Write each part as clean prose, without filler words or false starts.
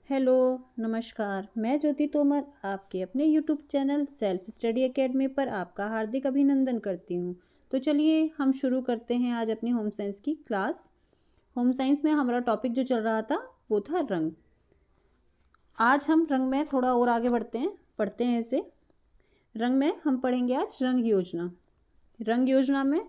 Hello, नमस्कार। मैं ज्योति तोमर आपके अपने YouTube channel self study academy पर आपका हार्दिक अभिनंदन करती हूँ। तो चलिए हम शुरू करते हैं आज अपनी होम साइंस की क्लास। होम साइंस में हमारा टॉपिक जो चल रहा था वो था रंग। आज हम रंग में थोड़ा और आगे पढ़ते हैं इसे। रंग में हम पढ़ेंगे आज रंग योजना। रंग योजना में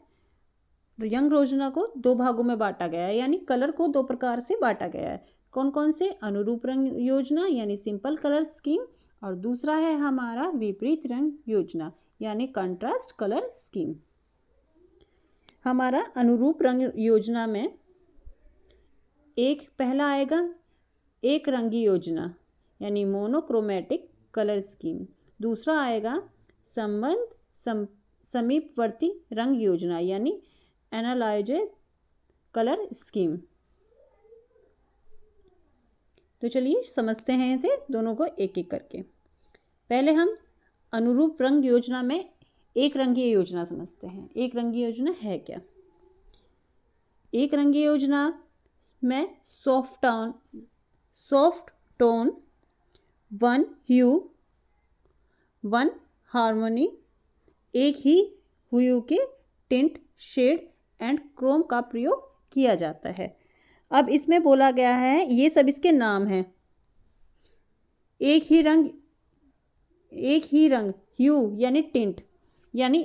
रंग योजना को दो भागों में बांटा गया है, यानी कलर को दो प्रकार से बांटा गया है। कौन कौन से? अनुरूप रंग योजना यानी सिंपल कलर स्कीम, और दूसरा है हमारा विपरीत रंग योजना यानी कंट्रास्ट कलर स्कीम। हमारा अनुरूप रंग योजना में एक पहला आएगा एक रंगी योजना यानी मोनोक्रोमेटिक कलर स्कीम। दूसरा आएगा समीपवर्ती रंग योजना यानी एनालॉगस कलर स्कीम। तो चलिए समझते हैं इसे दोनों को एक एक करके। पहले हम अनुरूप रंग योजना में एक रंगीय योजना समझते हैं। एक रंगीय योजना है क्या? एक रंगीय योजना में सॉफ्ट टोन, वन ह्यू, वन हार्मोनी, एक ही ह्यू के टिंट, शेड एंड क्रोम का प्रयोग किया जाता है। अब इसमें बोला गया है, ये सब इसके नाम हैं। एक ही रंग ह्यू यानी टिंट, यानी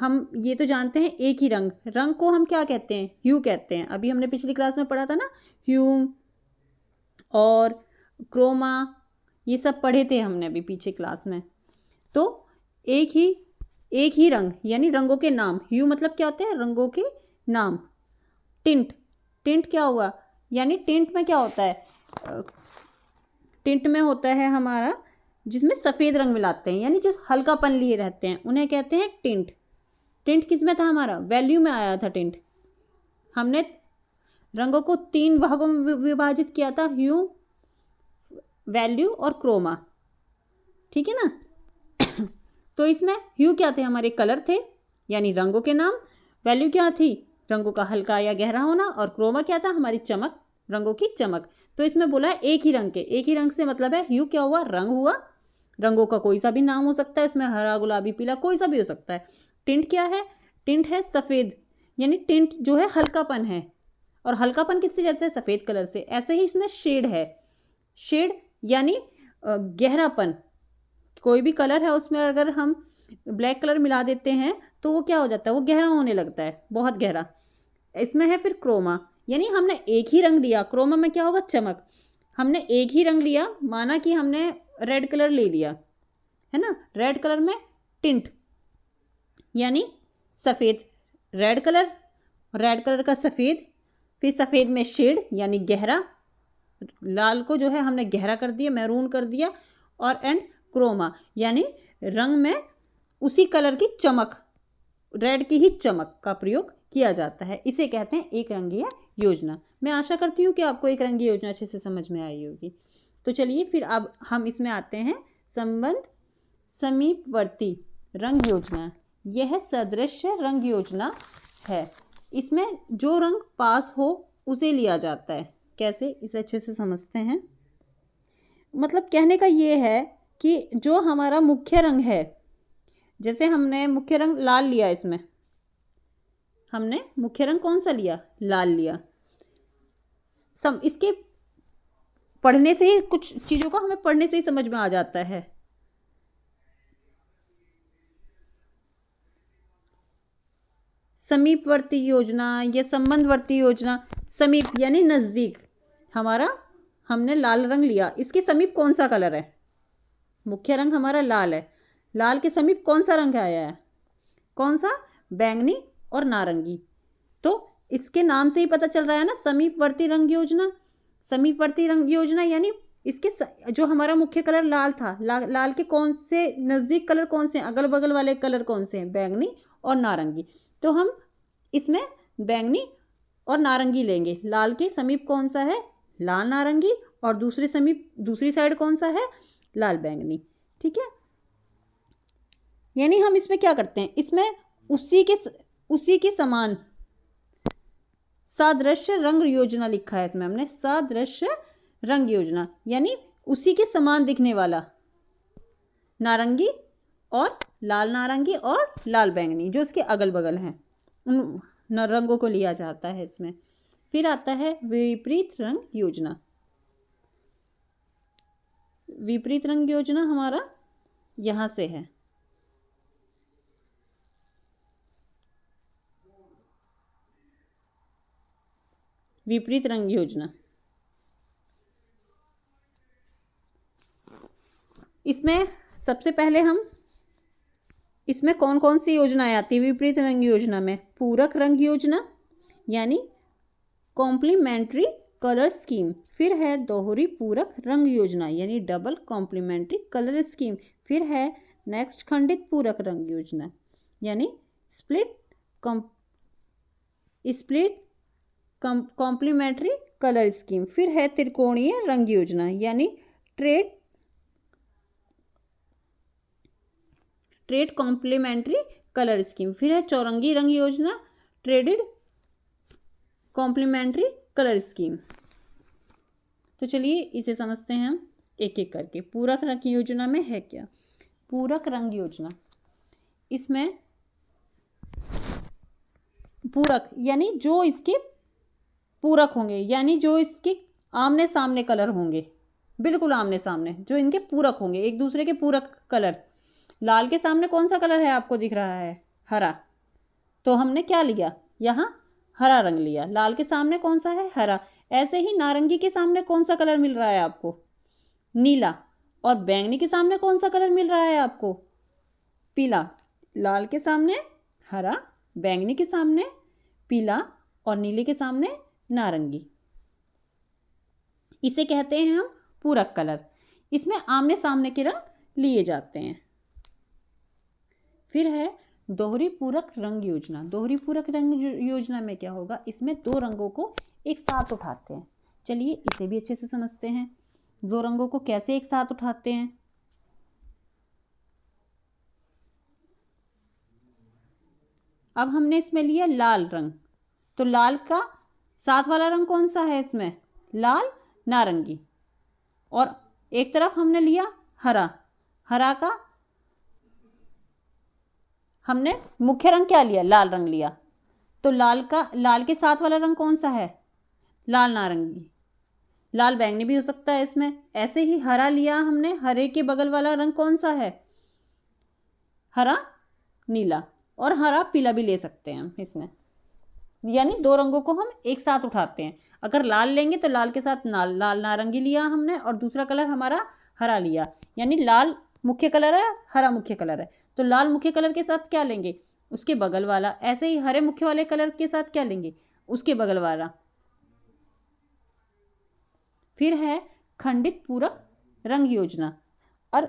हम ये तो जानते हैं एक ही रंग को हम क्या कहते हैं? ह्यू कहते हैं। अभी हमने पिछली क्लास में पढ़ा था ना, ह्यू और क्रोमा, ये सब पढ़े थे हमने अभी पीछे क्लास में। तो एक ही रंग यानी रंगों के नाम। ह्यू मतलब क्या होते हैं? रंगों के नाम। टिंट क्या हुआ? यानी टिंट में क्या होता है? टिंट में होता है हमारा जिसमें सफ़ेद रंग मिलाते हैं, यानी जो हल्कापन लिए रहते हैं उन्हें कहते हैं टिंट। टिंट किस में था? हमारा वैल्यू में आया था टिंट। हमने रंगों को तीन भागों में विभाजित किया था, ह्यू, वैल्यू और क्रोमा। ठीक है ना? तो इसमें ह्यू क्या थे? हमारे कलर थे यानी रंगों के नाम। वैल्यू क्या थी? रंगों का हल्का या गहरा होना। और क्रोमा क्या था? हमारी चमक, रंगों की चमक। तो इसमें बोला है एक ही रंग के। एक ही रंग से मतलब है ह्यू क्या हुआ? रंग हुआ। रंगों का कोई सा भी नाम हो सकता है, इसमें हरा, गुलाबी, पीला, कोई सा भी हो सकता है। टिंट क्या है? टिंट है सफ़ेद, यानी टिंट जो है हल्कापन है। और हल्कापन किससे कहते हैं? सफ़ेद कलर से। ऐसे ही इसमें शेड है। शेड यानी गहरापन। कोई भी कलर है उसमें अगर हम ब्लैक कलर मिला देते हैं तो वो क्या हो जाता है? वो गहरा होने लगता है, बहुत गहरा। इसमें है फिर क्रोमा, यानी हमने एक ही रंग लिया। क्रोमा में क्या होगा? चमक। हमने एक ही रंग लिया, माना कि हमने रेड कलर ले लिया, है ना? रेड कलर में टिंट यानी सफ़ेद, रेड कलर का सफ़ेद, फिर सफ़ेद में शेड यानी गहरा, लाल को जो है हमने गहरा कर दिया, मैरून कर दिया, और एंड क्रोमा यानी रंग में उसी कलर की चमक, रेड की ही चमक का प्रयोग किया जाता है। इसे कहते हैं एक रंगीय योजना। मैं आशा करती हूँ कि आपको एक रंगीय योजना अच्छे से समझ में आई होगी। तो चलिए फिर अब हम इसमें आते हैं समीपवर्ती रंग योजना। यह सदृश्य रंग योजना है। इसमें जो रंग पास हो उसे लिया जाता है। कैसे? इसे अच्छे से समझते हैं। मतलब कहने का ये है कि जो हमारा मुख्य रंग है, जैसे हमने मुख्य रंग लाल लिया, इसमें हमने मुख्य रंग कौन सा लिया? लाल लिया। इसके पढ़ने से ही, कुछ चीज़ों को हमें पढ़ने से ही समझ में आ जाता है। समीपवर्ती योजना या संबंधवर्ती योजना। समीप यानी नज़दीक। हमने लाल रंग लिया, इसके समीप कौन सा कलर है? मुख्य रंग हमारा लाल है, लाल के समीप कौन सा रंग आया है? कौन सा? बैंगनी और नारंगी। तो इसके नाम से ही पता चल रहा है ना, समीपवर्ती रंग योजना। समीपवर्ती रंग योजना यानी इसके जो हमारा मुख्य कलर लाल था, लाल के कौन से नज़दीक कलर कौन से हैं? अगल बगल वाले कलर कौन से हैं? बैंगनी और नारंगी। तो हम इसमें बैंगनी और नारंगी लेंगे। लाल के समीप कौन सा है? लाल नारंगी। और दूसरी साइड कौन सा है? लाल बैंगनी। ठीक है, यानी हम इसमें क्या करते हैं? इसमें उसी के समान सादृश्य रंग योजना लिखा है। इसमें हमने सादृश्य रंग योजना, यानी उसी के समान दिखने वाला नारंगी और लाल बैंगनी जो इसके अगल बगल हैं, उन रंगों को लिया जाता है इसमें। फिर आता है विपरीत रंग योजना। विपरीत रंग योजना हमारा यहां से है। विपरीत रंग योजना, इसमें सबसे पहले हम इसमें कौन कौन सी योजनाएं आती है विपरीत रंग योजना में? पूरक रंग योजना यानी कॉम्प्लीमेंट्री कलर स्कीम। फिर है दोहरी पूरक रंग योजना यानी डबल कॉम्प्लीमेंट्री कलर स्कीम। फिर है नेक्स्ट खंडित पूरक रंग योजना यानी स्प्लिट कॉम्प्लीमेंट्री कलर स्कीम। फिर है त्रिकोणीय रंग योजना यानी ट्रेड कॉम्प्लीमेंट्री कलर स्कीम। फिर है चौरंगी रंग योजना, ट्रेडेड कॉम्प्लीमेंट्री कलर स्कीम। तो चलिए इसे समझते हैं हम एक एक करके। पूरक रंग योजना में है क्या? पूरक रंग योजना, इसमें पूरक यानी जो इसके पूरक होंगे, यानी जो इसके आमने सामने कलर होंगे, बिल्कुल आमने सामने, जो इनके पूरक होंगे, एक दूसरे के पूरक कलर। लाल के सामने कौन सा कलर है आपको दिख रहा है? हरा। तो हमने क्या लिया? यहाँ हरा रंग लिया। लाल के सामने कौन सा है? हरा। ऐसे ही नारंगी के सामने कौन सा कलर मिल रहा है आपको? नीला। और बैंगनी के सामने कौन सा कलर मिल रहा है आपको? पीला। लाल के सामने हरा, बैंगनी के सामने पीला और नीले के सामने नारंगी। इसे कहते हैं हम पूरक कलर। इसमें आमने सामने के रंग लिए जाते हैं। फिर है दोहरी पूरक रंग योजना। दोहरी पूरक रंग योजना में क्या होगा? इसमें दो रंगों को एक साथ उठाते हैं। चलिए इसे भी अच्छे से समझते हैं, दो रंगों को कैसे एक साथ उठाते हैं। अब हमने इसमें लिया लाल रंग, तो लाल का साथ वाला रंग कौन सा है इसमें? लाल नारंगी। और एक तरफ हमने लिया हरा, हरा का हमने मुख्य रंग क्या लिया? लाल रंग लिया। तो लाल के साथ वाला रंग कौन सा है? लाल नारंगी। लाल बैंगनी भी हो सकता है इसमें। ऐसे ही हरा लिया हमने, हरे के बगल वाला रंग कौन सा है? हरा नीला। और हरा पीला भी ले सकते हैं हम इसमें। यानी दो रंगों को हम एक साथ उठाते हैं। अगर लाल लेंगे तो लाल के साथ लाल नारंगी लिया हमने और दूसरा कलर हमारा हरा लिया, यानी लाल मुख्य कलर है, हरा मुख्य कलर है। तो लाल मुख्य कलर के साथ क्या लेंगे? उसके बगल वाला। ऐसे ही हरे मुख्य वाले कलर के साथ क्या लेंगे? उसके बगल वाला। फिर है खंडित पूरक रंग योजना। और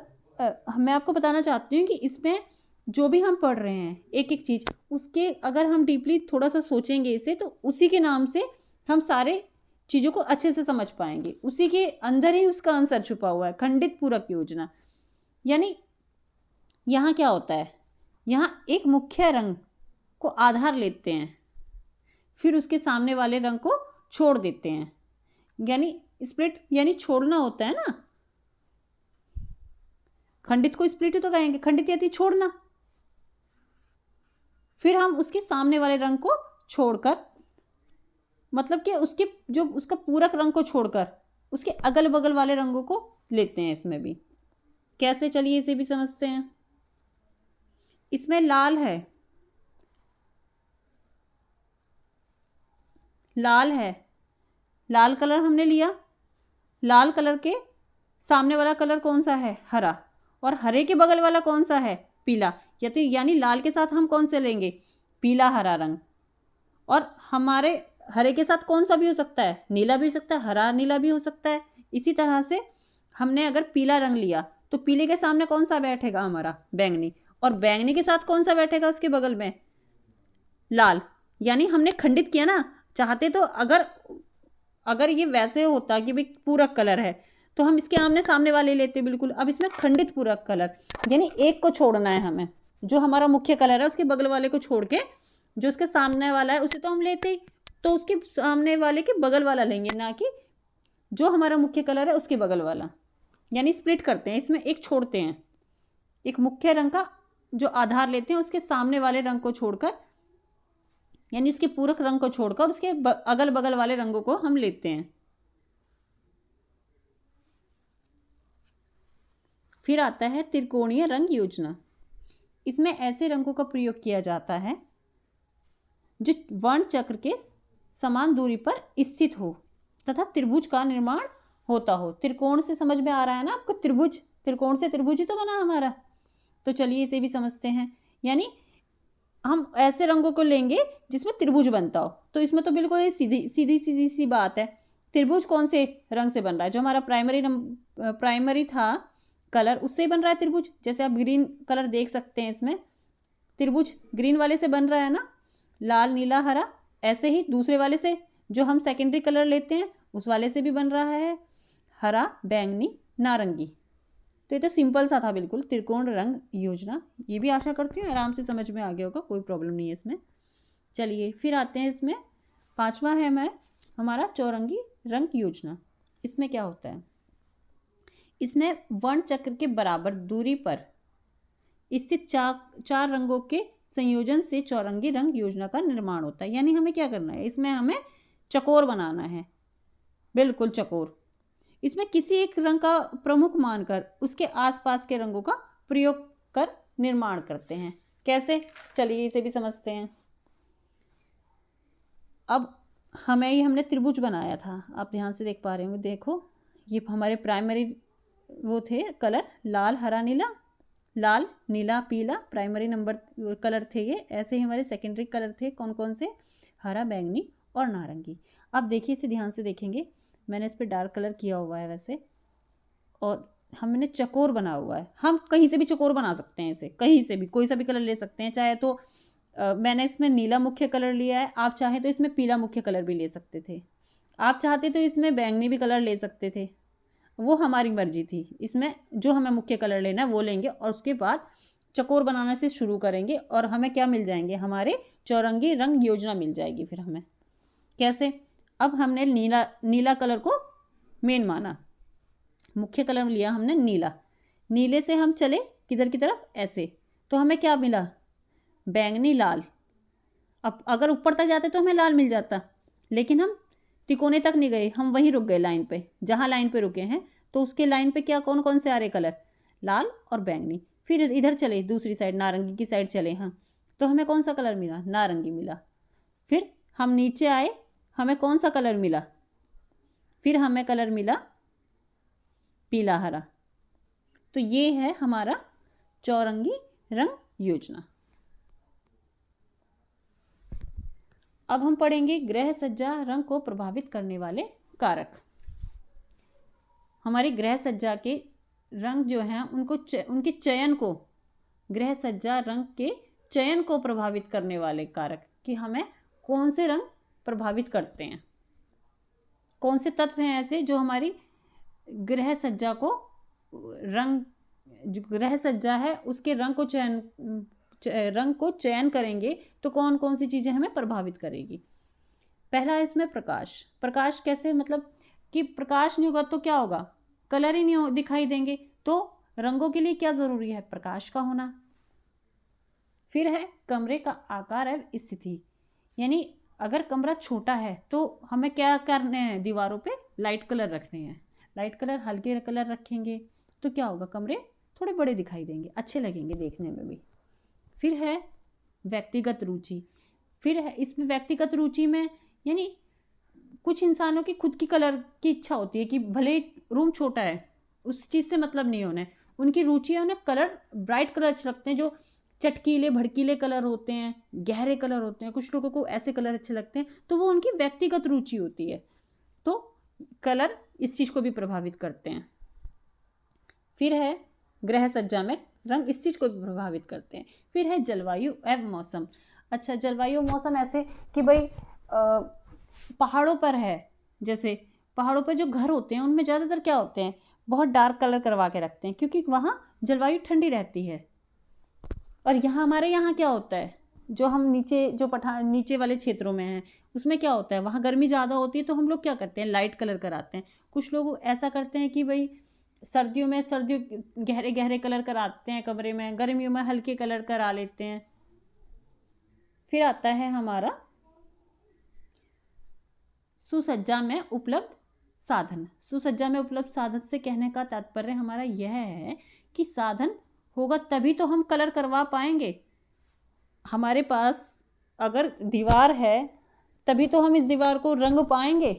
मैं आपको बताना चाहती हूँ कि इसमें जो भी हम पढ़ रहे हैं एक एक चीज़, उसके अगर हम डीपली थोड़ा सा सोचेंगे इसे, तो उसी के नाम से हम सारे चीज़ों को अच्छे से समझ पाएंगे। उसी के अंदर ही उसका आंसर छुपा हुआ है, खंडित पूरक योजना। यानी यहाँ क्या होता है? यहाँ एक मुख्य रंग को आधार लेते हैं, फिर उसके सामने वाले रंग को छोड़ देते हैं। यानी स्प्लिट यानी छोड़ना होता है ना। खंडित को स्प्लिट तो कहेंगे, खंडित यानी छोड़ना। फिर हम उसके सामने वाले रंग को छोड़कर, मतलब कि उसके जो उसका पूरक रंग को छोड़कर उसके अगल बगल वाले रंगों को लेते हैं इसमें भी। कैसे? चलिए इसे भी समझते हैं। इसमें लाल है, लाल कलर हमने लिया। लाल कलर के सामने वाला कलर कौन सा है? हरा। और हरे के बगल वाला कौन सा है? पीला। यानी लाल के साथ हम कौन से लेंगे? पीला हरा रंग। और हमारे हरे के साथ कौन सा भी हो सकता है? नीला भी हो सकता है, हरा नीला भी हो सकता है। इसी तरह से हमने अगर पीला रंग लिया तो पीले के सामने कौन सा बैठेगा? हमारा बैंगनी। और बैंगनी के साथ कौन सा बैठेगा उसके बगल में? लाल। यानी हमने खंडित किया ना। चाहते तो अगर ये वैसे होता कि भाई पूरक कलर है तो हम इसके आमने सामने वाले लेते बिल्कुल। अब इसमें खंडित पूरक कलर, यानी एक को छोड़ना है हमें। जो हमारा मुख्य कलर है उसके बगल वाले को छोड़ के जो उसके सामने वाला है उसे तो हम लेते ही, तो उसके सामने वाले के बगल वाला लेंगे, ना कि जो हमारा मुख्य कलर है उसके बगल वाला। यानी स्प्लिट करते हैं, इसमें एक छोड़ते हैं, एक मुख्य रंग का जो आधार लेते हैं उसके सामने वाले रंग को छोड़कर, यानी इसके पूरक रंग को छोड़कर उसके अगल बगल वाले रंगों को हम लेते हैं। फिर आता है त्रिकोणीय रंग योजना। इसमें ऐसे रंगों का प्रयोग किया जाता है जो वर्ण चक्र के समान दूरी पर स्थित हो तथा त्रिभुज का निर्माण होता हो। त्रिकोण से समझ में आ रहा है ना आपको, त्रिभुज, त्रिकोण से त्रिभुज ही तो बना हमारा। तो चलिए इसे भी समझते हैं, यानी हम ऐसे रंगों को लेंगे जिसमें त्रिभुज बनता हो। तो इसमें तो बिल्कुल सीधी सी बात है, त्रिभुज कौन से रंग से बन रहा है, जो हमारा प्राइमरी था कलर उससे ही बन रहा है त्रिभुज। जैसे आप ग्रीन कलर देख सकते हैं, इसमें त्रिभुज ग्रीन वाले से बन रहा है ना, लाल नीला हरा। ऐसे ही दूसरे वाले से जो हम सेकेंडरी कलर लेते हैं उस वाले से भी बन रहा है हरा, बैंगनी, नारंगी। तो ये तो सिंपल सा था बिल्कुल, त्रिकोण रंग योजना। ये भी आशा करती हूँ आराम से समझ में आ गया होगा, कोई प्रॉब्लम नहीं है इसमें। चलिए फिर आते हैं इसमें, पांचवा है हमारा चौरंगी रंग योजना। इसमें क्या होता है, इसमें वर्ण चक्र के बराबर दूरी पर स्थित चार रंगों के संयोजन से चौरंगी रंग योजना का निर्माण होता है। यानी हमें क्या करना है, इसमें हमें चकोर बनाना है, बिल्कुल चकोर। इसमें किसी एक रंग का प्रमुख मानकर उसके आसपास के रंगों का प्रयोग कर निर्माण करते हैं। कैसे, चलिए इसे भी समझते हैं। अब हमने त्रिभुज बनाया था, आप ध्यान से देख पा रहे हो, देखो ये हमारे प्राइमरी वो थे कलर, लाल हरा नीला, लाल नीला पीला प्राइमरी नंबर कलर थे ये। ऐसे ही हमारे सेकेंडरी कलर थे, कौन कौन से, हरा, बैंगनी और नारंगी। अब देखिए इसे ध्यान से देखेंगे, मैंने इस पर डार्क कलर किया हुआ है वैसे, और हमने चकोर बना हुआ है। हम कहीं से भी चकोर बना सकते हैं, इसे कहीं से भी कोई सा भी कलर ले सकते हैं। चाहे तो मैंने इसमें नीला मुख्य कलर लिया है, आप चाहे तो इसमें पीला मुख्य कलर भी ले सकते थे, आप चाहते तो इसमें बैंगनी भी कलर ले सकते थे, वो हमारी मर्जी थी। इसमें जो हमें मुख्य कलर लेना है वो लेंगे और उसके बाद चकोर बनाने से शुरू करेंगे और हमें क्या मिल जाएंगे, हमारे चौरंगी रंग योजना मिल जाएगी। फिर हमें कैसे, अब हमने नीला कलर को मेन माना, मुख्य कलर लिया हमने नीला, नीले से हम चले किधर की तरफ, ऐसे, तो हमें क्या मिला, बैंगनी, लाल। अब अगर ऊपर तक जाते तो हमें लाल मिल जाता, लेकिन हम तिकोने तक नहीं गए, हम वहीं रुक गए लाइन पे, जहाँ लाइन पे रुके हैं। तो उसके लाइन पे क्या कौन कौन से आ रहे कलर, लाल और बैंगनी। फिर इधर चले दूसरी साइड, नारंगी की साइड चले, हाँ, तो हमें कौन सा कलर मिला, नारंगी मिला। फिर हम नीचे आए, हमें कौन सा कलर मिला, फिर हमें कलर मिला पीला हरा। तो ये है हमारा चौरंगी रंग योजना। अब हम पढ़ेंगे गृह सज्जा रंग को प्रभावित करने वाले कारक। हमारी गृह सज्जा के रंग जो हैं उनके चयन को, गृह सज्जा रंग के चयन को प्रभावित करने वाले कारक, कि हमें कौन से रंग प्रभावित करते हैं, कौन से तत्व हैं ऐसे जो हमारी गृह सज्जा को रंग, जो गृह सज्जा है उसके रंग को चयन करेंगे तो कौन कौन सी चीज़ें हमें प्रभावित करेगी। पहला है इसमें प्रकाश। प्रकाश कैसे, मतलब कि प्रकाश नहीं होगा तो क्या होगा, कलर ही नहीं दिखाई देंगे। तो रंगों के लिए क्या ज़रूरी है, प्रकाश का होना। फिर है कमरे का आकार एवं स्थिति, यानी अगर कमरा छोटा है तो हमें क्या करने हैं, दीवारों पे लाइट कलर रखने हैं। लाइट कलर, हल्के कलर रखेंगे तो क्या होगा, कमरे थोड़े बड़े दिखाई देंगे, अच्छे लगेंगे देखने में भी। फिर है व्यक्तिगत रुचि। फिर है इसमें व्यक्तिगत रुचि में, यानी कुछ इंसानों की खुद की कलर की इच्छा होती है कि भले रूम छोटा है उस चीज़ से मतलब नहीं होना है, उनकी रुचि है, उन्हें कलर ब्राइट कलर अच्छे लगते हैं, जो चटकीले भड़कीले कलर होते हैं, गहरे कलर होते हैं, कुछ लोगों को ऐसे कलर अच्छे लगते हैं, तो वो उनकी व्यक्तिगत रुचि होती है। तो कलर इस चीज़ को भी प्रभावित करते हैं। फिर है गृह सज्जा में रंग इस चीज़ को भी प्रभावित करते हैं। फिर है जलवायु एवं मौसम। अच्छा, जलवायु मौसम ऐसे कि भाई पहाड़ों पर है, जैसे पहाड़ों पर जो घर होते हैं उनमें ज़्यादातर क्या होते हैं, बहुत डार्क कलर करवा के रखते हैं क्योंकि वहाँ जलवायु ठंडी रहती है। और यहाँ हमारे यहाँ क्या होता है, जो हम नीचे वाले क्षेत्रों में हैं उसमें क्या होता है, वहाँ गर्मी ज़्यादा होती है तो हम लोग क्या करते हैं, लाइट कलर कराते हैं। कुछ लोग ऐसा करते हैं कि भाई सर्दियों में गहरे गहरे कलर कराते हैं कमरे में, गर्मियों में हल्के कलर करा लेते हैं। फिर आता है हमारा सुसज्जा में उपलब्ध साधन। सुसज्जा में उपलब्ध साधन से कहने का तात्पर्य हमारा यह है कि साधन होगा तभी तो हम कलर करवा पाएंगे। हमारे पास अगर दीवार है तभी तो हम इस दीवार को रंग पाएंगे।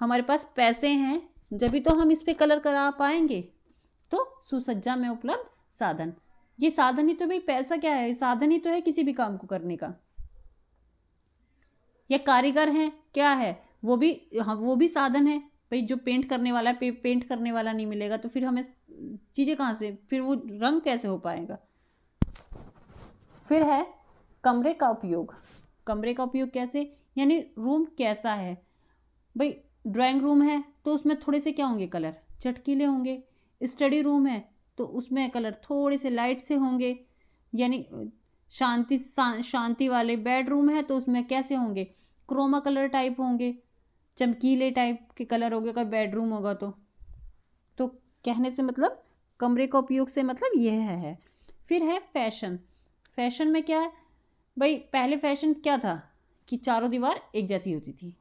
हमारे पास पैसे हैं जभी तो हम इस पे कलर करा पाएंगे। तो सुसज्जा में उपलब्ध साधन, ये साधन ही तो, भाई पैसा क्या है, साधन ही तो है किसी भी काम को करने का। या कारीगर हैं, क्या है वो भी, हाँ वो भी साधन है भाई। जो पेंट करने वाला है, पेंट करने वाला नहीं मिलेगा तो फिर हमें चीज़ें कहाँ से, फिर वो रंग कैसे हो पाएगा। फिर है कमरे का उपयोग। कमरे का उपयोग कैसे, यानी रूम कैसा है। भाई ड्राइंग रूम है तो उसमें थोड़े से क्या होंगे, कलर चटकीले होंगे। स्टडी रूम है तो उसमें कलर थोड़े से लाइट से होंगे। यानी शांति वाले बेडरूम है तो उसमें कैसे होंगे, क्रोमा कलर टाइप होंगे, चमकीले टाइप के कलर होंगे अगर बेडरूम होगा तो कहने से मतलब कमरे का उपयोग से मतलब यह है। फिर है फैशन। फैशन में क्या है भाई, पहले फैशन क्या था कि चारों दीवार एक जैसी होती थी।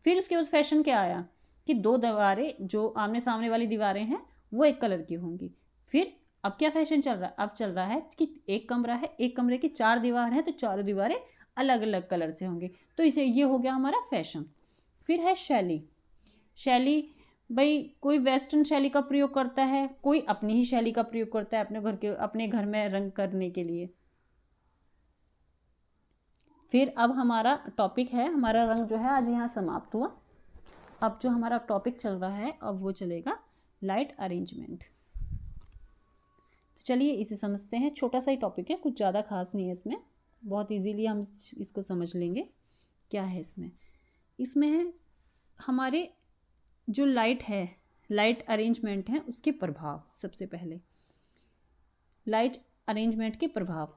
फिर उसके बाद फैशन क्या आया कि दो दीवारें जो आमने सामने वाली दीवारें हैं वो एक कलर की होंगी। फिर अब क्या फैशन चल रहा है, अब चल रहा है कि एक कमरा है, एक कमरे की 4 दीवार हैं तो चारों दीवारें अलग अलग कलर से होंगी। तो इसे ये हो गया हमारा फैशन। फिर है शैली। शैली भाई कोई वेस्टर्न शैली का प्रयोग करता है, कोई अपनी ही शैली का प्रयोग करता है अपने घर में रंग करने के लिए। फिर अब हमारा टॉपिक है, हमारा रंग जो है आज यहाँ समाप्त हुआ। अब जो हमारा टॉपिक चल रहा है अब वो चलेगा लाइट अरेंजमेंट। तो चलिए इसे समझते हैं। छोटा सा ही टॉपिक है, कुछ ज़्यादा खास नहीं है इसमें, बहुत इजीली हम इसको समझ लेंगे। क्या है इसमें, इसमें है हमारे जो लाइट है, लाइट अरेंजमेंट है उसके प्रभाव। सबसे पहले लाइट अरेंजमेंट के प्रभाव,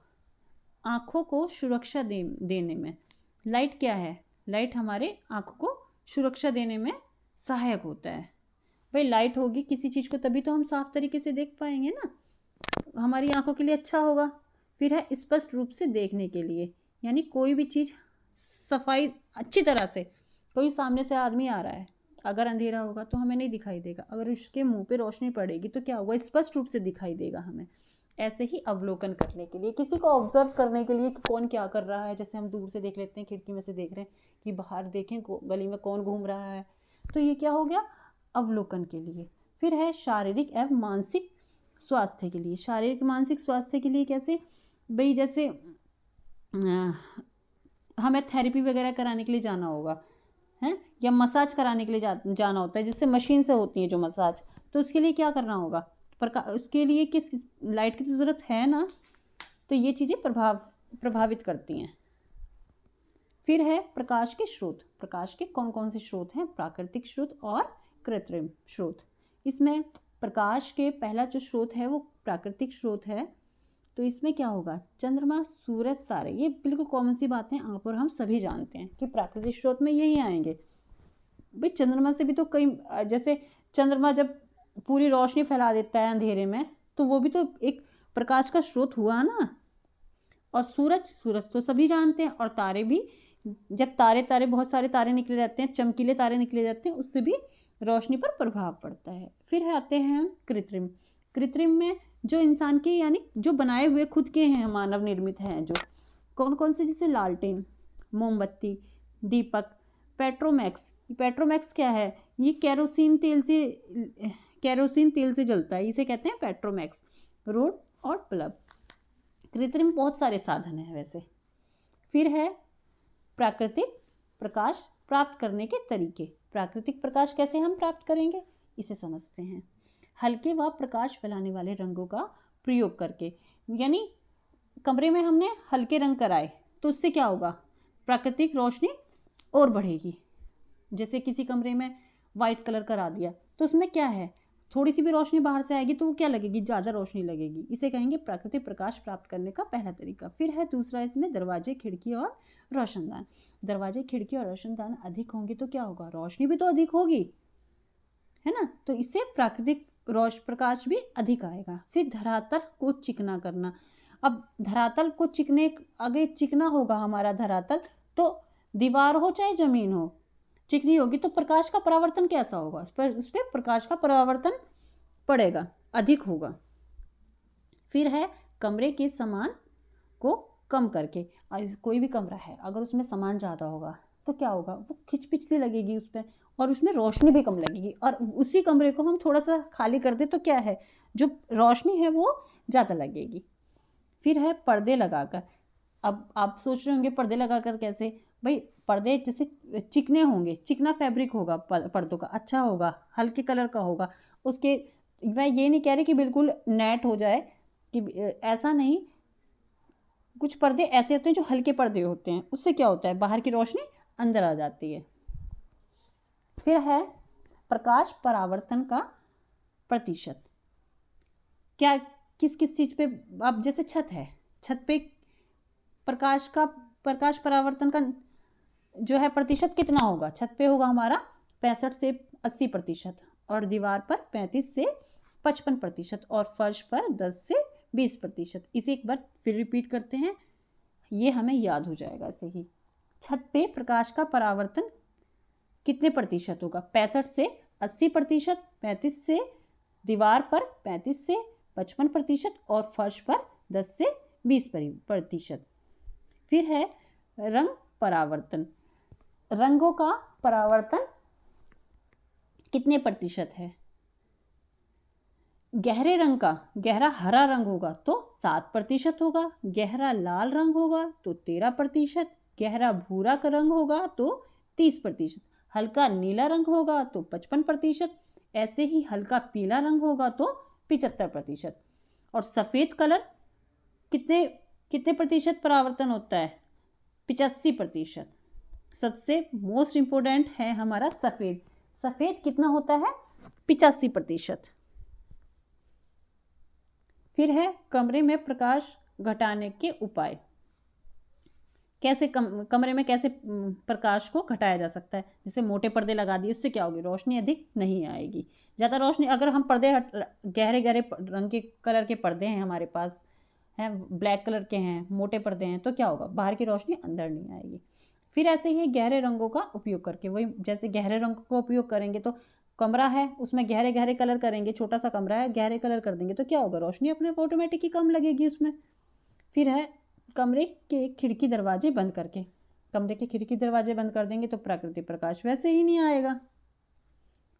आँखों को सुरक्षा देने में। लाइट क्या है, लाइट हमारे आँखों को सुरक्षा देने में सहायक होता है। भाई लाइट होगी किसी चीज़ को तभी तो हम साफ तरीके से देख पाएंगे ना, हमारी आँखों के लिए अच्छा होगा। फिर है स्पष्ट रूप से देखने के लिए, यानी कोई भी चीज़ सफाई अच्छी तरह से, कोई सामने से आदमी आ रहा है अगर अंधेरा होगा तो हमें नहीं दिखाई देगा, अगर उसके मुंह पे रोशनी पड़ेगी तो क्या होगा, स्पष्ट रूप से दिखाई देगा हमें। ऐसे ही अवलोकन करने के लिए, किसी को ऑब्जर्व करने के लिए कि कौन क्या कर रहा है, जैसे हम दूर से देख लेते हैं, खिड़की में से देख रहे हैं कि बाहर देखें गली में कौन घूम रहा है, तो ये क्या हो गया, अवलोकन के लिए। फिर है शारीरिक एवं मानसिक स्वास्थ्य के लिए। शारीरिक मानसिक स्वास्थ्य के लिए कैसे भाई, जैसे हमें थेरेपी वगैरह कराने के लिए जाना होगा है, या मसाज कराने के लिए जाना होता है, जिससे मशीन से होती है जो मसाज, तो उसके लिए क्या करना होगा, उसके लिए किस लाइट की तो ज़रूरत है ना। तो ये चीज़ें प्रभावित करती हैं। फिर है प्रकाश के स्रोत। प्रकाश के कौन कौन से स्रोत हैं, प्राकृतिक स्रोत और कृत्रिम स्रोत। इसमें प्रकाश के पहला जो स्रोत है वो प्राकृतिक स्रोत है। तो इसमें क्या होगा, चंद्रमा, सूरज, तारे, ये बिल्कुल कॉमन सी बातें आप और हम सभी जानते हैं कि प्राकृतिक स्रोत में यही आएंगे। भाई चंद्रमा से भी तो कई, जैसे चंद्रमा जब पूरी रोशनी फैला देता है अंधेरे में तो वो भी तो एक प्रकाश का स्रोत हुआ ना। और सूरज तो सभी जानते हैं, और तारे भी, जब तारे बहुत सारे तारे निकले रहते हैं, चमकीले तारे निकले रहते हैं, उससे भी रोशनी पर प्रभाव पड़ता है। फिर आते हैं कृत्रिम। कृत्रिम में जो इंसान के यानी जो बनाए हुए खुद के हैं, मानव निर्मित हैं जो, कौन कौन से, जैसे लालटेन, मोमबत्ती, दीपक, पेट्रोमैक्स। पेट्रोमैक्स क्या है, ये केरोसिन तेल से जलता है, इसे कहते हैं पेट्रोमैक्स। रोड और बल्ब। कृत्रिम बहुत सारे साधन हैं वैसे। फिर है प्राकृतिक प्रकाश प्राप्त करने के तरीके। प्राकृतिक प्रकाश कैसे हम प्राप्त करेंगे इसे समझते हैं। हल्के व प्रकाश फैलाने वाले रंगों का प्रयोग करके, यानी कमरे में हमने हल्के रंग कराए तो उससे क्या होगा, प्राकृतिक रोशनी और बढ़ेगी। जैसे किसी कमरे में वाइट कलर करा दिया तो उसमें क्या है, थोड़ी सी भी रोशनी बाहर से आएगी तो वो क्या लगेगी, ज़्यादा रोशनी लगेगी। इसे कहेंगे प्राकृतिक प्रकाश प्राप्त करने का पहला तरीका। फिर है दूसरा इसमें दरवाजे, खिड़की और रोशनदान। दरवाजे, खिड़की और रोशनदान अधिक होंगे तो क्या होगा, रोशनी भी तो अधिक होगी, है ना। तो इससे प्राकृतिक प्रकाश भी अधिक आएगा। फिर धरातल को चिकना करना। अब धरातल को अगर चिकना होगा हमारा धरातल, तो दीवार हो चाहे जमीन हो, चिकनी होगी तो प्रकाश का परावर्तन कैसा होगा? उस पर प्रकाश का परावर्तन पड़ेगा, अधिक होगा। फिर है कमरे के सामान को कम करके। कोई भी कमरा है, अगर उसमें सामान ज़्यादा होगा तो क्या होगा? वो खिचपिच सी लगेगी उस पर, और उसमें रोशनी भी कम लगेगी। और उसी कमरे को हम थोड़ा सा खाली कर दे तो क्या है, जो रोशनी है वो ज़्यादा लगेगी। फिर है पर्दे लगाकर। अब आप सोच रहे होंगे पर्दे लगाकर कैसे? भाई पर्दे जैसे चिकने होंगे, चिकना फैब्रिक होगा पर्दों का, अच्छा होगा, हल्के कलर का होगा उसके। मैं ये नहीं कह रही कि बिल्कुल नेट हो जाए, कि ऐसा नहीं। कुछ पर्दे ऐसे होते हैं जो हल्के पर्दे होते हैं, उससे क्या होता है, बाहर की रोशनी अंदर आ जाती है। फिर है प्रकाश परावर्तन का प्रतिशत। क्या किस किस चीज पे? अब जैसे छत है, छत पे प्रकाश परावर्तन का जो है प्रतिशत कितना होगा? छत पे होगा हमारा 65 से 80%, और दीवार पर 35 से 55%, और फर्श पर 10 से 20%। इसे एक बार फिर रिपीट करते हैं, ये हमें याद हो जाएगा ऐसे ही। छत पे प्रकाश का परावर्तन कितने प्रतिशत होगा? 65 से 80%, 35 से दीवार पर 35 से 55%, और फर्श पर 10 से 20%। फिर है रंग परावर्तन। रंगों का परावर्तन कितने प्रतिशत है? गहरे रंग का, गहरा हरा रंग होगा तो 7% होगा, गहरा लाल रंग होगा तो 13%, गहरा भूरा का रंग होगा तो 30%, हल्का नीला रंग होगा तो 55%, ऐसे ही हल्का पीला रंग होगा तो 75%। और सफ़ेद कलर कितने कितने प्रतिशत परावर्तन होता है? 85%। सबसे मोस्ट इम्पोर्टेंट है हमारा सफ़ेद। सफ़ेद कितना होता है? 85%। फिर है कमरे में प्रकाश घटाने के उपाय। कैसे कमरे में कैसे प्रकाश को घटाया जा सकता है? जैसे मोटे पर्दे लगा दिए, उससे क्या होगी? रोशनी अधिक नहीं आएगी। ज़्यादा रोशनी, अगर हम पर्दे गहरे गहरे रंग के कलर के पर्दे हैं हमारे पास, हैं ब्लैक कलर के हैं, मोटे पर्दे हैं, तो क्या होगा? बाहर की रोशनी अंदर नहीं आएगी। फिर ऐसे ही गहरे रंगों का उपयोग करके, वही जैसे गहरे रंग का उपयोग करेंगे तो कमरा है उसमें गहरे गहरे कलर करेंगे, छोटा सा कमरा है गहरे कलर कर देंगे तो क्या होगा? रोशनी अपने आप ऑटोमेटिक ही कम लगेगी उसमें। फिर है कमरे के खिड़की दरवाजे बंद करके। कमरे के खिड़की दरवाजे बंद कर देंगे तो प्राकृतिक प्रकाश वैसे ही नहीं आएगा।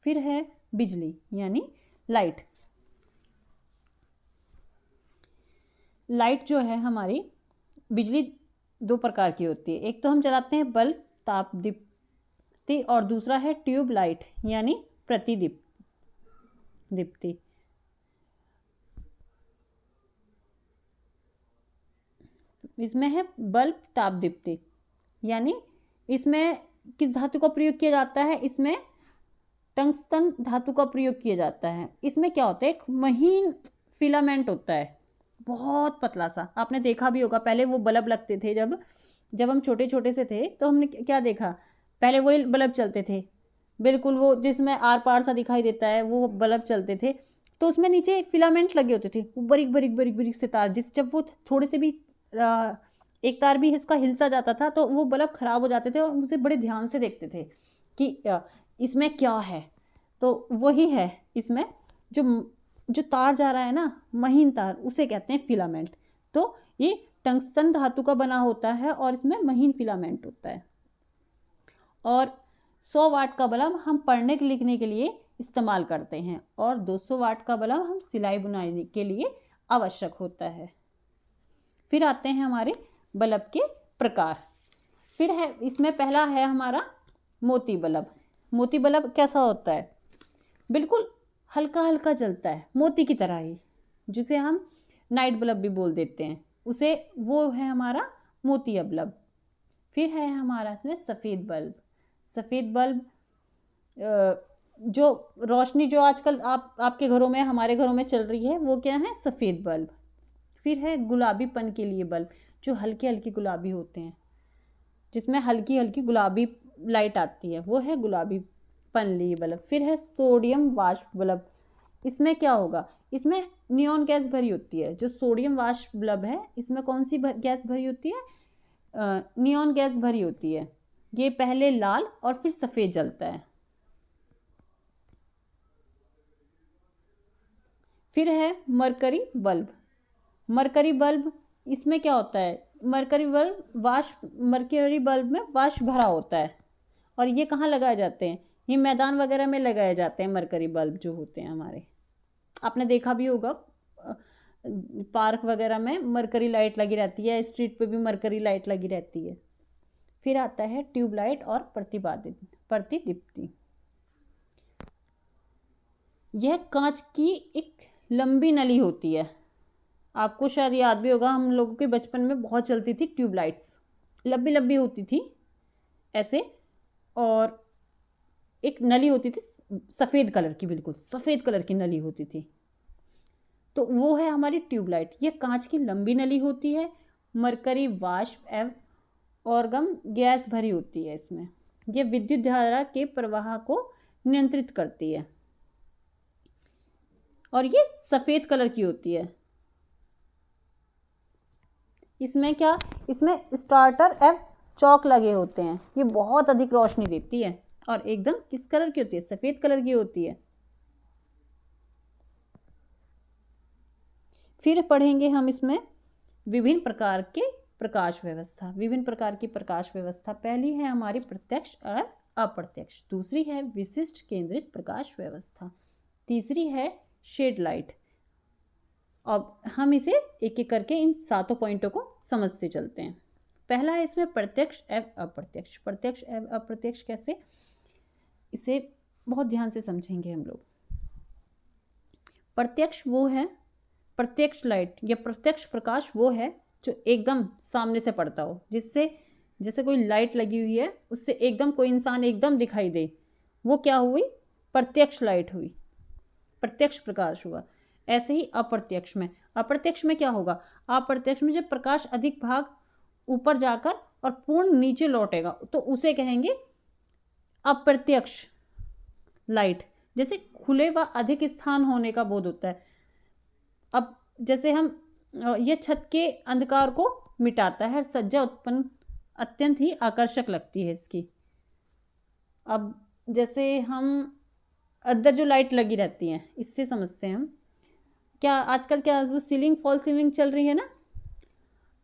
फिर है बिजली यानी लाइट। लाइट जो है हमारी, बिजली 2 प्रकार की होती है। एक तो हम चलाते हैं बल्ब ताप दीप्ति, और दूसरा है ट्यूब लाइट यानी दीप्ति। इसमें है बल्ब ताप दीप्ति, यानी इसमें किस धातु का प्रयोग किया जाता है? इसमें टंगस्टन धातु का प्रयोग किया जाता है। इसमें क्या होता है? एक महीन फिलामेंट होता है, बहुत पतला सा। आपने देखा भी होगा, पहले वो बल्ब लगते थे जब हम छोटे छोटे से थे, तो हमने क्या देखा? पहले वही बल्ब चलते थे, बिल्कुल वो जिसमें आर पार सा दिखाई देता है, वो बल्ब चलते थे। तो उसमें नीचे एक फिलामेंट लगे होते थे, वो बारीक बारीक बारीक बारीक से तार, जब वो थोड़े से भी एक तार भी इसका हिलसा जाता था तो वो बल्ब खराब हो जाते थे, और उसे बड़े ध्यान से देखते थे कि इसमें क्या है। तो वही है, इसमें जो तार जा रहा है ना, महीन तार, उसे कहते हैं फिलामेंट। तो ये टंगस्टन धातु का बना होता है और इसमें महीन फिलामेंट होता है। और 100 वाट का बल्ब हम पढ़ने लिखने के लिए इस्तेमाल करते हैं, और 200 वाट का बल्ब हम सिलाई बुनाई के लिए आवश्यक होता है। फिर आते हैं हमारे बल्ब के प्रकार। फिर है इसमें पहला है हमारा मोती बल्ब। मोती बल्ब कैसा होता है? बिल्कुल हल्का हल्का जलता है, मोती की तरह ही, जिसे हम नाइट बल्ब भी बोल देते हैं उसे, वो है हमारा मोती बल्ब। फिर है हमारा इसमें सफ़ेद बल्ब। सफ़ेद बल्ब जो रोशनी जो आजकल आपके घरों में, हमारे घरों में चल रही है, वो क्या है? सफ़ेद बल्ब। फिर है गुलाबीपन के लिए बल्ब, जो हल्के हल्के गुलाबी होते हैं, जिसमें हल्की हल्की गुलाबी लाइट आती है, वो है गुलाबीपन लिए बल्ब। फिर है सोडियम वाष्प बल्ब। इसमें क्या होगा, इसमें नियॉन गैस भरी होती है। जो सोडियम वाष्प बल्ब है इसमें कौन सी गैस भरी होती है, नियॉन गैस भरी होती है। ये पहले लाल और फिर सफ़ेद जलता है। फिर है मरकरी बल्ब। मरकरी बल्ब इसमें क्या होता है, मरकरी बल्ब में वाष्प भरा होता है। और ये कहाँ लगाए जाते हैं, ये मैदान वगैरह में लगाए जाते हैं। मरकरी बल्ब जो होते हैं हमारे, आपने देखा भी होगा पार्क वगैरह में मरकरी लाइट लगी रहती है, स्ट्रीट पे भी मरकरी लाइट लगी रहती है। फिर आता है ट्यूबलाइट और प्रतिदीप्ति। यह कांच की एक लंबी नली होती है। आपको शायद याद भी होगा, हम लोगों के बचपन में बहुत चलती थी ट्यूबलाइट्स, लंबी लंबी होती थी ऐसे, और एक नली होती थी सफ़ेद कलर की, बिल्कुल सफ़ेद कलर की नली होती थी। तो वो है हमारी ट्यूबलाइट। ये कांच की लंबी नली होती है, मरकरी वाष्प एवं ऑर्गन गैस भरी होती है इसमें। ये विद्युत धारा के प्रवाह को नियंत्रित करती है और ये सफ़ेद कलर की होती है। इसमें क्या, इसमें स्टार्टर एवं चौक लगे होते हैं। ये बहुत अधिक रोशनी देती है और एकदम किस कलर की होती है, सफ़ेद कलर की होती है। फिर पढ़ेंगे हम इसमें विभिन्न प्रकार के प्रकाश व्यवस्था। विभिन्न प्रकार की प्रकाश व्यवस्था, पहली है हमारी प्रत्यक्ष और अप्रत्यक्ष, दूसरी है विशिष्ट केंद्रित प्रकाश व्यवस्था, तीसरी है शेड लाइट। अब हम इसे एक एक करके इन सातों पॉइंटों को समझते चलते हैं। पहला है इसमें प्रत्यक्ष एवं अप्रत्यक्ष। प्रत्यक्ष एवं अप्रत्यक्ष कैसे, इसे बहुत ध्यान से समझेंगे हम लोग। प्रत्यक्ष वो है, प्रत्यक्ष लाइट या प्रत्यक्ष प्रकाश वो है जो एकदम सामने से पड़ता हो, जिससे जैसे कोई लाइट लगी हुई है उससे एकदम कोई इंसान एकदम दिखाई दे, वो क्या हुई, प्रत्यक्ष लाइट हुई, प्रत्यक्ष प्रकाश हुआ। ऐसे ही अप्रत्यक्ष में क्या होगा, अप्रत्यक्ष में जब प्रकाश अधिक भाग ऊपर जाकर और पूर्ण नीचे लौटेगा तो उसे कहेंगे अप्रत्यक्ष लाइट। जैसे खुले व अधिक स्थान होने का बोध होता है। अब जैसे हम ये छत के अंधकार को मिटाता है, सज्जा उत्पन्न अत्यंत ही आकर्षक लगती है इसकी। अब जैसे हम अंदर जो लाइट लगी रहती हैं, इससे समझते हैं हम, क्या आजकल क्या वो सीलिंग, फॉल सीलिंग चल रही है ना,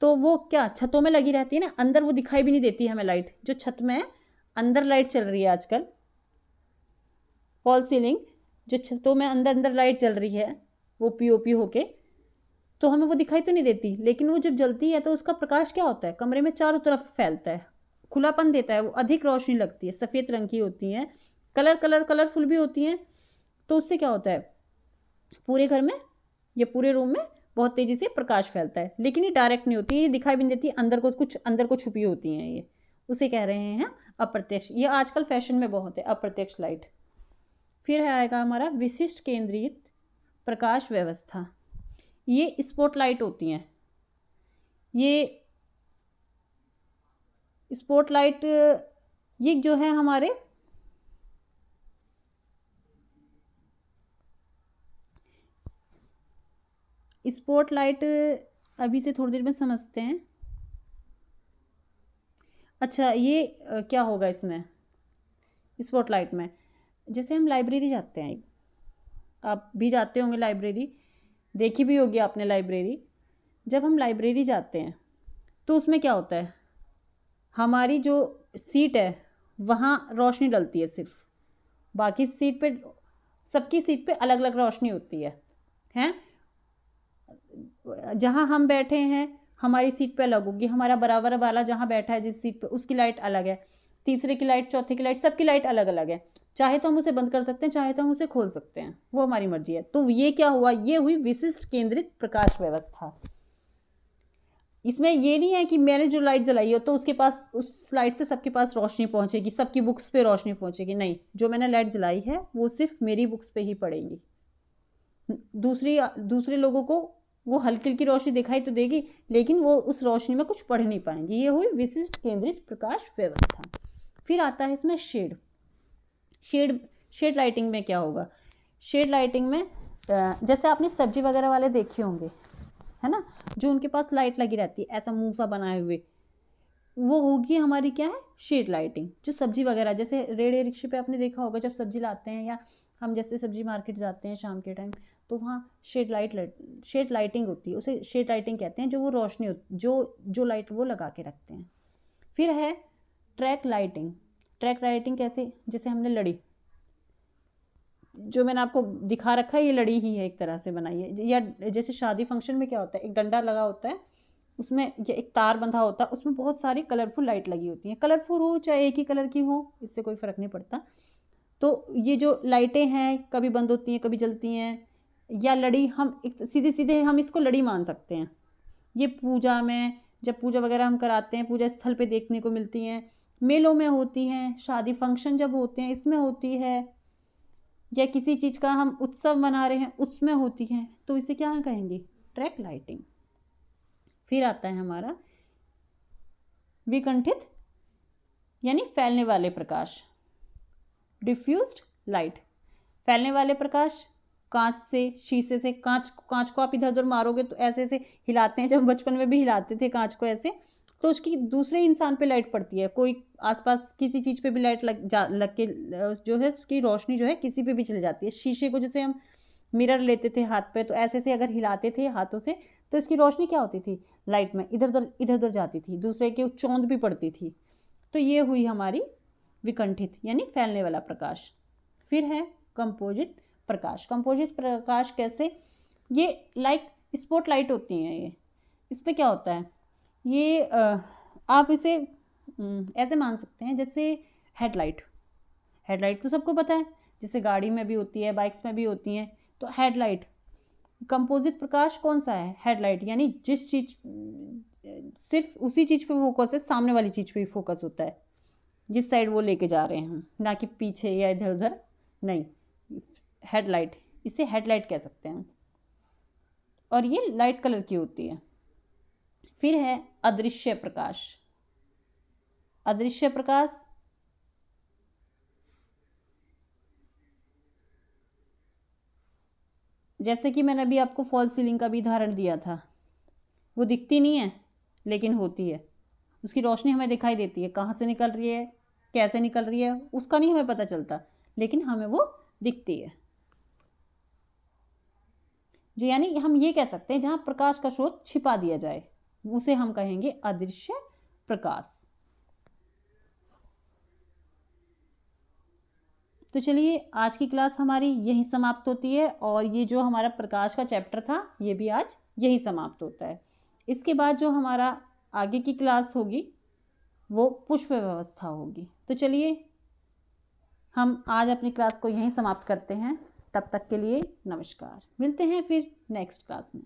तो वो क्या छतों में लगी रहती है ना, अंदर वो दिखाई भी नहीं देती हमें लाइट, जो छत में अंदर लाइट चल रही है आजकल, फॉल सीलिंग जो छतों में अंदर लाइट चल रही है वो पीओपी होके, तो हमें वो दिखाई तो नहीं देती, लेकिन वो जब जलती है तो उसका प्रकाश क्या होता है, कमरे में चारों तरफ फैलता है, खुलापन देता है, वो अधिक रोशनी लगती है, सफ़ेद रंग की होती हैं, कलरफुल भी होती हैं। तो उससे क्या होता है, पूरे घर में या पूरे रूम में बहुत तेज़ी से प्रकाश फैलता है, लेकिन ये डायरेक्ट नहीं होती, ये दिखाई भी नहीं देती, अंदर को छुपी होती हैं, ये उसे कह रहे हैं अप्रत्यक्ष। ये आजकल फैशन में बहुत है अप्रत्यक्ष लाइट। फिर आएगा हमारा विशिष्ट केंद्रित प्रकाश व्यवस्था। ये स्पॉटलाइट होती हैं। ये स्पॉटलाइट ये जो है हमारे स्पॉटलाइट अभी से थोड़ी देर में समझते हैं। अच्छा, ये क्या होगा इसमें स्पॉटलाइट में, जैसे हम लाइब्रेरी जाते हैं, आप भी जाते होंगे लाइब्रेरी, देखी भी होगी आपने लाइब्रेरी। जब हम लाइब्रेरी जाते हैं तो उसमें क्या होता है, हमारी जो सीट है वहाँ रोशनी डलती है सिर्फ, बाकी सीट पे, सबकी सीट पे अलग अलग रोशनी होती है, हैं। जहाँ हम बैठे हैं हमारी सीट पे अलग होगी, हमारा बराबर वाला जहाँ बैठा है जिस सीट पे उसकी लाइट अलग है, तीसरे की लाइट, चौथे की लाइट, सबकी लाइट अलग अलग है। चाहे तो हम उसे बंद कर सकते हैं, चाहे तो हम उसे खोल सकते हैं, वो हमारी मर्जी है। तो ये क्या हुआ, ये हुई विशिष्ट केंद्रित प्रकाश व्यवस्था। इसमें ये नहीं है कि मैंने जो लाइट जलाई हो तो उसके पास, उस लाइट से सबके पास रोशनी पहुंचेगी, सबकी बुक्स पे रोशनी पहुंचेगी, नहीं, जो मैंने लाइट जलाई है वो सिर्फ मेरी बुक्स पे ही पड़ेगी। दूसरे लोगों को वो हल्की हल्की रोशनी दिखाई तो देगी, लेकिन वो उस रोशनी में कुछ पढ़ नहीं पाएंगे। ये हुई विशिष्ट केंद्रित प्रकाश व्यवस्था। फिर आता है इसमें शेड लाइटिंग में क्या होगा, शेड लाइटिंग में जैसे आपने सब्जी वगैरह वाले देखे होंगे, है ना, जो उनके पास लाइट लगी रहती है ऐसा मुंह सा बनाए हुए, वो होगी हमारी क्या है, शेड लाइटिंग। जो सब्जी वगैरह, जैसे रेड़े रिक्शे पे आपने देखा होगा, जब सब्जी लाते हैं या हम जैसे सब्जी मार्केट जाते हैं शाम के टाइम, तो वहाँ शेड लाइटिंग होती है, उसे शेड लाइटिंग कहते हैं। जो वो रोशनी जो लाइट वो लगा के रखते हैं। फिर है ट्रैक लाइटिंग। ट्रैक लाइटिंग कैसे, जैसे हमने लड़ी, जो मैंने आपको दिखा रखा है, ये लड़ी ही है एक तरह से बनाई है। या जैसे शादी फंक्शन में क्या होता है, एक डंडा लगा होता है, उसमें ये एक तार बंधा होता है, उसमें बहुत सारी कलरफुल लाइट लगी होती हैं। कलरफुल हो चाहे एक ही कलर की हो, इससे कोई फ़र्क नहीं पड़ता। तो ये जो लाइटें हैं, कभी बंद होती हैं, कभी जलती हैं। या लड़ी, हम सीधे सीधे हम इसको लड़ी मान सकते हैं। ये पूजा में, जब पूजा वगैरह हम कराते हैं, पूजा स्थल पे देखने को मिलती हैं, मेलों में होती हैं, शादी फंक्शन जब होते हैं इसमें होती है, या किसी चीज़ का हम उत्सव मना रहे हैं उसमें होती हैं। तो इसे क्या कहेंगे, ट्रैक लाइटिंग। फिर आता है हमारा विकंठित यानी फैलने वाले प्रकाश, डिफ्यूज्ड लाइट। फैलने वाले प्रकाश, कांच से, शीशे से, कांच को आप इधर उधर मारोगे तो ऐसे ऐसे हिलाते हैं, जब बचपन में भी हिलाते थे कांच को ऐसे, तो उसकी दूसरे इंसान पे लाइट पड़ती है। कोई आसपास किसी चीज़ पे भी लाइट लग के जो है उसकी रोशनी जो है किसी पे भी चली जाती है। शीशे को जैसे हम मिरर लेते थे हाथ पे, तो ऐसे ऐसे अगर हिलाते थे हाथों से, तो इसकी रोशनी क्या होती थी, लाइट में इधर उधर जाती थी, दूसरे के चौंध भी पड़ती थी। तो ये हुई हमारी विकंठित यानी फैलने वाला प्रकाश। फिर है कंपोजिट प्रकाश। कंपोजिट प्रकाश कैसे, ये लाइक स्पॉट लाइट होती हैं ये। इसमें क्या होता है, ये आप इसे ऐसे मान सकते हैं जैसे हेडलाइट। हेडलाइट तो सबको पता है, जैसे गाड़ी में भी होती है, बाइक्स में भी होती हैं। तो हेडलाइट, कंपोजिट प्रकाश कौन सा है, हेडलाइट, यानी जिस चीज, सिर्फ उसी चीज़ पे फोकस है, सामने वाली चीज़ पे भी फोकस होता है, जिस साइड वो लेके जा रहे हैं हम, ना कि पीछे या इधर उधर नहीं। हेडलाइट, इसे हेडलाइट कह सकते हैं, और ये लाइट कलर की होती है। फिर है अदृश्य प्रकाश। अदृश्य प्रकाश, जैसे कि मैंने अभी आपको फॉल्स सीलिंग का भी उदाहरण दिया था, वो दिखती नहीं है लेकिन होती है। उसकी रोशनी हमें दिखाई देती है, कहाँ से निकल रही है, कैसे निकल रही है, उसका नहीं हमें पता चलता, लेकिन हमें वो दिखती है। जो यानी हम ये कह सकते हैं जहाँ प्रकाश का स्रोत छिपा दिया जाए, उसे हम कहेंगे अदृश्य प्रकाश। तो चलिए, आज की क्लास हमारी यही समाप्त होती है, और ये जो हमारा प्रकाश का चैप्टर था ये भी आज यही समाप्त होता है। इसके बाद जो हमारा आगे की क्लास होगी वो पुष्प व्यवस्था होगी। तो चलिए, हम आज अपनी क्लास को यहीं समाप्त करते हैं। तब तक के लिए नमस्कार, मिलते हैं फिर नेक्स्ट क्लास में।